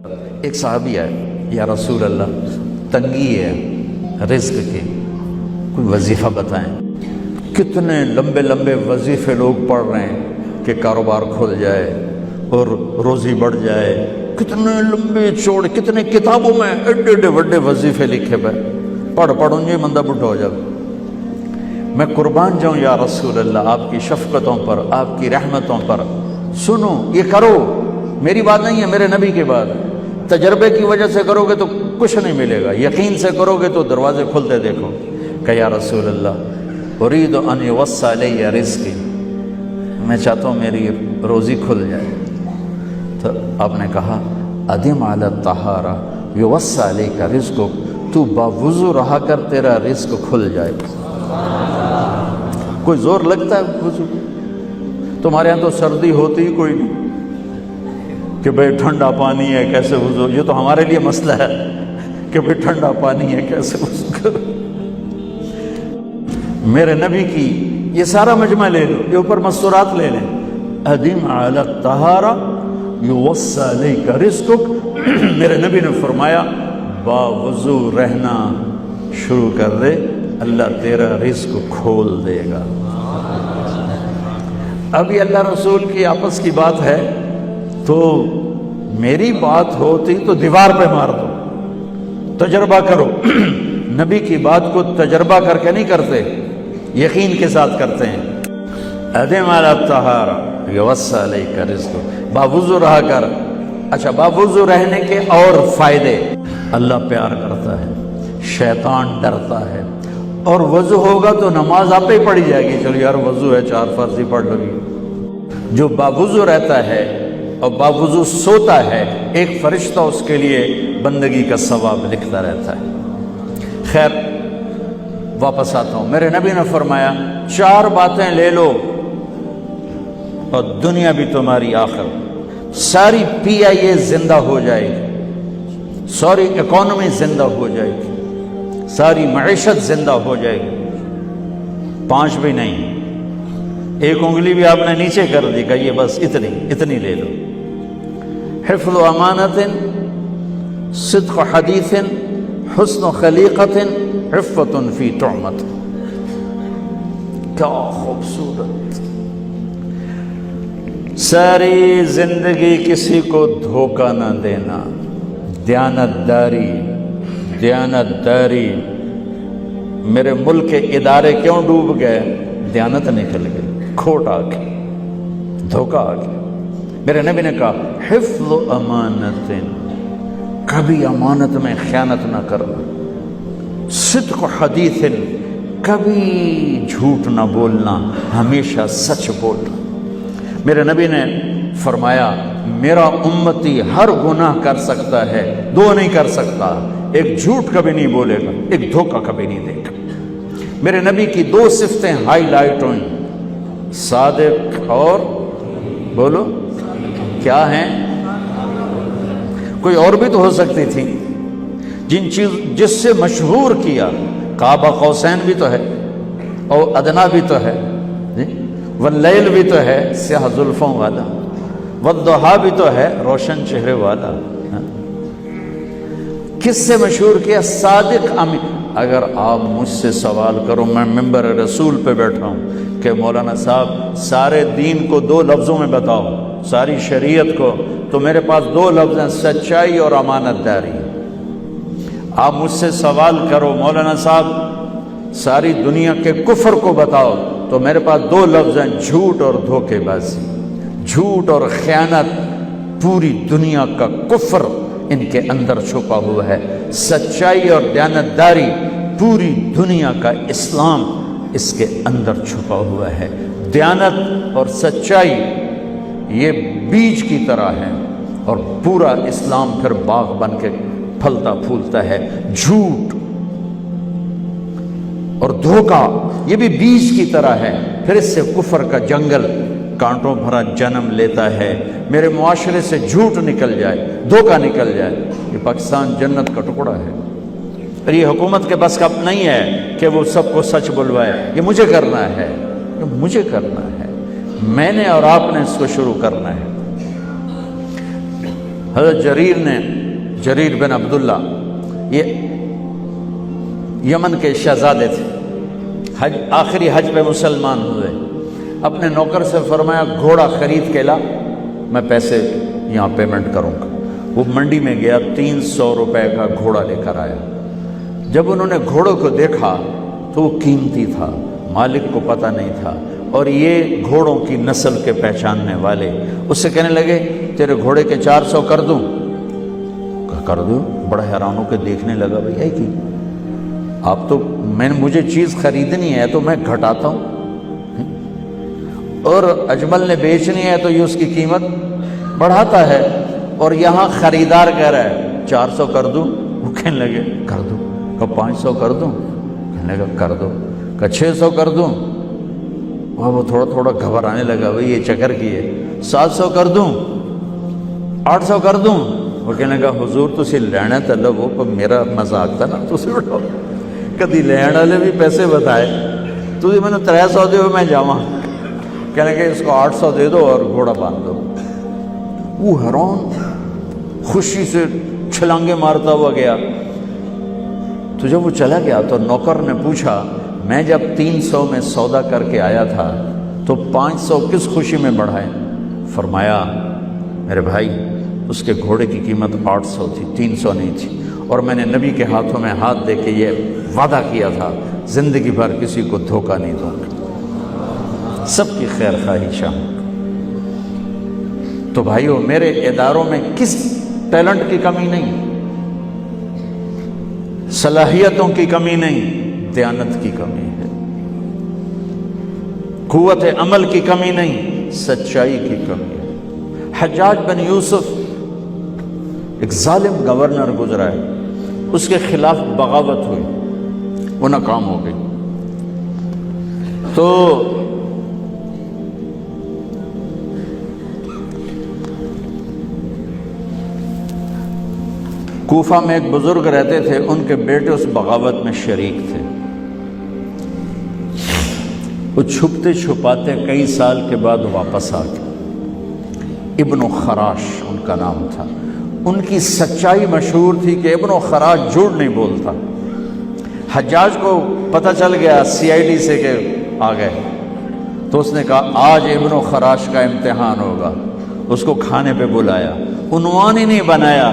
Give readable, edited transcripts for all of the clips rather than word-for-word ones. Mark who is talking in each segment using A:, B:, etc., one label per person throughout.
A: ایک صحابی ہے، یا رسول اللہ تنگی ہے رزق کی، کوئی وظیفہ بتائیں۔ کتنے لمبے لمبے وظیفے لوگ پڑھ رہے ہیں کہ کاروبار کھل جائے اور روزی بڑھ جائے، کتنے لمبے چوڑے، کتنے کتابوں میں ایڈے ایڈے بڑے وظیفے لکھے پہ پڑھ یہ مندہ بڈھا ہو جائے۔ میں قربان جاؤں یا رسول اللہ آپ کی شفقتوں پر، آپ کی رحمتوں پر، سنو یہ کرو، میری بات نہیں ہے، میرے نبی کی بات۔ تجربے کی وجہ سے کرو گے تو کچھ نہیں ملے گا، یقین سے کرو گے تو دروازے کھلتے دیکھو۔ کہ یا رسول اللہ ارید ان یوسع علی رزقی، میں چاہتا ہوں میری روزی کھل جائے۔ تو آپ نے کہا ادم علی الطہارہ یوسع علیک رزقک، تو باوضو رہا کر تیرا رزق کھل جائے۔ کوئی زور لگتا ہے وضو؟ تمہارے ہاں تو سردی ہوتی ہی کوئی نہیں کہ بھئی ٹھنڈا پانی ہے کیسے وضو، یہ تو ہمارے لیے مسئلہ ہے کہ بھئی ٹھنڈا پانی ہے کیسے وضو کرو۔ میرے نبی کی یہ سارا مجمع لے لو، یہ اوپر مستورات لے لیں، ادم علی الطہارہ یوسع علیک رزقک۔ میرے نبی نے فرمایا باوضو رہنا شروع کر دے، اللہ تیرا رزق کھول دے گا۔ ابھی اللہ رسول کی آپس کی بات ہے تو میری بات ہوتی تو دیوار پہ مار دو، تجربہ کرو۔ نبی کی بات کو تجربہ کر کے نہیں کرتے، یقین کے ساتھ کرتے ہیں۔ ادم علی الطہارہ یوسع علیک رزقک، باوضو رہا کر۔ اچھا، باوضو رہنے کے اور فائدے، اللہ پیار کرتا ہے، شیطان ڈرتا ہے، اور وضو ہوگا تو نماز آپ ہی پڑھی جائے گی، چلو یار وضو ہے 4 فرض ہی پڑھ لو گی۔ جو باوضو رہتا ہے اور باوضو سوتا ہے، ایک فرشتہ اس کے لیے بندگی کا ثواب لکھتا رہتا ہے۔ خیر واپس آتا ہوں، میرے نبی نے فرمایا 4 باتیں لے لو اور دنیا بھی تمہاری آخر، ساری PIA زندہ ہو جائے گی، ساری اکانومی زندہ ہو جائے گی، ساری معیشت زندہ ہو جائے گی۔ 5 بھی نہیں، ایک انگلی بھی آپ نے نیچے کر دی، کہ یہ بس اتنی لے لو۔ حفظ امانت، صدق حدیث، حسن خلیقت، عفت فی طعمت۔ کیا خوبصورت! ساری زندگی کسی کو دھوکہ نہ دینا، دیانت داری۔ میرے ملک کے ادارے کیوں ڈوب گئے؟ دیانت نکل گئی، کھوٹ آ گئی، دھوکہ آ گیا۔ میرے نبی نے کہا حفظ امانت، کبھی امانت میں خیانت نہ کرنا، صدق حدیث، کبھی جھوٹ نہ بولنا، ہمیشہ سچ بولنا۔ میرے نبی نے فرمایا میرا امتی ہر گناہ کر سکتا ہے، 2 نہیں کر سکتا، ایک جھوٹ کبھی نہیں بولے گا، ایک دھوکہ کبھی نہیں دے گا۔ میرے نبی کی 2 صفتیں ہائی لائٹ ہوئیں، صادق اور بولو کیا ہیں؟ کوئی اور بھی تو ہو سکتی تھی، جس سے مشہور کیا، قاب قوسین بھی تو ہے، اور ادنا بھی تو ہے، واللیل بھی تو ہے سیاہ زلفوں والا، والضحیٰ بھی تو ہے روشن چہرے والا۔ کس سے مشہور کیا؟ صادق امین۔ اگر آپ مجھ سے سوال کرو، میں ممبر رسول پہ بیٹھا ہوں کہ مولانا صاحب سارے دین کو 2 لفظوں میں بتاؤ، ساری شریعت کو، تو میرے پاس 2 لفظ ہیں، سچائی اور امانت داری۔ آپ مجھ سے سوال کرو مولانا صاحب ساری دنیا کے کفر کو بتاؤ، تو میرے پاس 2 لفظ ہیں، جھوٹ اور دھوکے بازی۔ جھوٹ اور خیانت، پوری دنیا کا کفر ان کے اندر چھپا ہوا ہے، سچائی اور دیانتداری، پوری دنیا کا اسلام اس کے اندر چھپا ہوا ہے۔ دیانت اور سچائی یہ بیج کی طرح ہے، اور پورا اسلام پھر باغ بن کے پھلتا پھولتا ہے۔ جھوٹ اور دھوکہ یہ بھی بیج کی طرح ہے، پھر اس سے کفر کا جنگل کانٹوں بھرا جنم لیتا ہے۔ میرے معاشرے سے جھوٹ نکل جائے، دھوکہ نکل جائے، یہ پاکستان جنت کا ٹکڑا ہے۔ اور یہ حکومت کے بس کا نہیں ہے کہ وہ سب کو سچ بلوائے، یہ مجھے کرنا ہے، یہ مجھے کرنا ہے، میں نے اور آپ نے اس کو شروع کرنا ہے۔ حضرت جریر بن عبداللہ یہ یمن کے شہزادے تھے، آخری حج پہ مسلمان ہوئے، اپنے نوکر سے فرمایا گھوڑا خرید کے لا، میں پیسے یہاں پیمنٹ کروں گا۔ وہ منڈی میں گیا، 300 روپے کا گھوڑا لے کر آیا۔ جب انہوں نے گھوڑوں کو دیکھا تو وہ قیمتی تھا، مالک کو پتہ نہیں تھا، اور یہ گھوڑوں کی نسل کے پہچاننے والے اس سے کہنے لگے تیرے گھوڑے کے 400 کر دوں؟ کر دوں۔ بڑا حیران ہو کے دیکھنے لگا، بھائی کی آپ تو مجھے چیز خریدنی ہے تو میں گھٹاتا ہوں، اور اجمل نے بیچنی ہے تو یہ اس کی قیمت بڑھاتا ہے، اور یہاں خریدار کہہ رہا ہے 400 کر دوں؟ وہ کہنے لگے کر دوں۔ کہ 500 کر دوں؟ کہنے لگا کر دو۔ کہ 600 کر دوں؟ وہ تھوڑا تھوڑا گھبرانے لگا، بھائی یہ چکر کی ہے۔ 700 کر دوں؟ 800 کر دوں؟ وہ کہنے لگا حضور تسی لینا تو لو، پر میرا مذاق تھا نا، تسی اٹھو کدی لین والے بھی پیسے بتائے، تسی میں نے 300 دے میں جاواں۔ کہنے لگے اس کو 800 دے دو اور گھوڑا باندھ دو۔ وہ حیران خوشی سے چھلانگے مارتا ہوا گیا۔ تو جب وہ چلا گیا تو نوکر نے پوچھا میں جب 300 میں سودا کر کے آیا تھا تو 500 کس خوشی میں بڑھائے؟ فرمایا میرے بھائی اس کے گھوڑے کی قیمت 800 تھی، 300 نہیں تھی، اور میں نے نبی کے ہاتھوں میں ہاتھ دے کے یہ وعدہ کیا تھا زندگی بھر کسی کو دھوکہ نہیں دوں گا، سب کی خیر خواہی چاہوں۔ تو بھائیو میرے اداروں میں کس ٹیلنٹ کی کمی نہیں، صلاحیتوں کی کمی نہیں، دیانت کی کمی ہے، قوت عمل کی کمی نہیں، سچائی کی کمی ہے۔ حجاج بن یوسف ایک ظالم گورنر گزرا ہے، اس کے خلاف بغاوت ہوئی، وہ ناکام ہو گئی۔ تو کوفہ میں ایک بزرگ رہتے تھے، ان کے بیٹے اس بغاوت میں شریک تھے۔ وہ چھپتے چھپاتے کئی سال کے بعد واپس آ گئے۔ ابن خراش ان کا نام تھا۔ ان کی سچائی مشہور تھی کہ ابن خراش جھوٹ نہیں بولتا۔ حجاج کو پتہ چل گیا CID سے کہ آ گئے، تو اس نے کہا آج ابن خراش کا امتحان ہوگا۔ اس کو کھانے پہ بلایا، عنوان ہی نہیں بنایا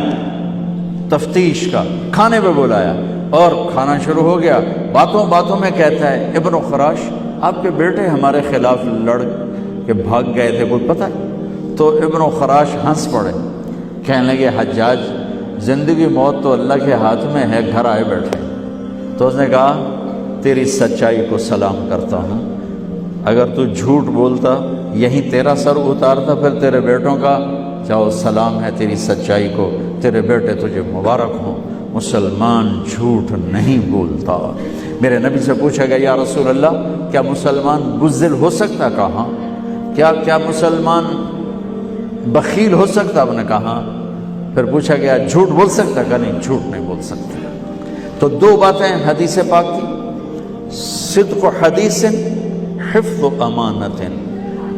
A: تفتیش کا، کھانے پہ بلایا اور کھانا شروع ہو گیا۔ باتوں باتوں میں کہتا ہے ابن خراش آپ کے بیٹے ہمارے خلاف لڑ کے بھاگ گئے تھے، کوئی پتہ ہے؟ تو ابن خراش ہنس پڑے، کہنے لگے حجاج زندگی موت تو اللہ کے ہاتھ میں ہے، گھر آئے بیٹھے۔ تو اس نے کہا تیری سچائی کو سلام کرتا ہوں، اگر تو جھوٹ بولتا یہیں تیرا سر اتارتا، پھر تیرے بیٹوں کا جاؤ سلام ہے تیری سچائی کو، تیرے بیٹے تجھے مبارک ہوں، مسلمان جھوٹ نہیں بولتا۔ میرے نبی سے پوچھا گیا یا رسول اللہ کیا مسلمان بزدل ہو سکتا؟ کہا کیا مسلمان بخیل ہو سکتا؟ آپ نے کہا۔ پھر پوچھا گیا جھوٹ بول سکتا؟ کہا نہیں، جھوٹ نہیں بول سکتا۔ تو دو باتیں حدیث پاک کی، صدق و حدیث، حفظ و امانت،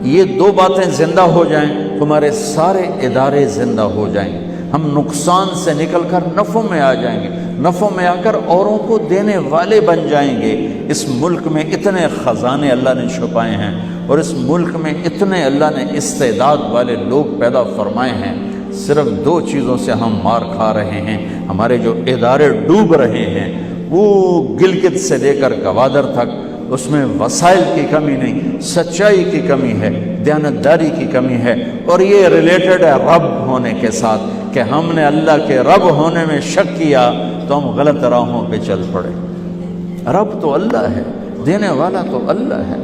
A: یہ دو باتیں زندہ ہو جائیں تمہارے سارے ادارے زندہ ہو جائیں، ہم نقصان سے نکل کر نفع میں آ جائیں گے، نفع میں آ کر اوروں کو دینے والے بن جائیں گے۔ اس ملک میں اتنے خزانے اللہ نے چھپائے ہیں، اور اس ملک میں اتنے اللہ نے استعداد والے لوگ پیدا فرمائے ہیں، صرف دو چیزوں سے ہم مار کھا رہے ہیں، ہمارے جو ادارے ڈوب رہے ہیں، وہ گلگت سے لے کر گوادر تک، اس میں وسائل کی کمی نہیں، سچائی کی کمی ہے، دیانتداری کی کمی ہے، اور یہ ریلیٹڈ ہے رب ہونے کے ساتھ، کہ ہم نے اللہ کے رب ہونے میں شک کیا تو ہم غلط راہوں پہ چل پڑے۔ رب تو اللہ ہے، دینے والا تو اللہ ہے۔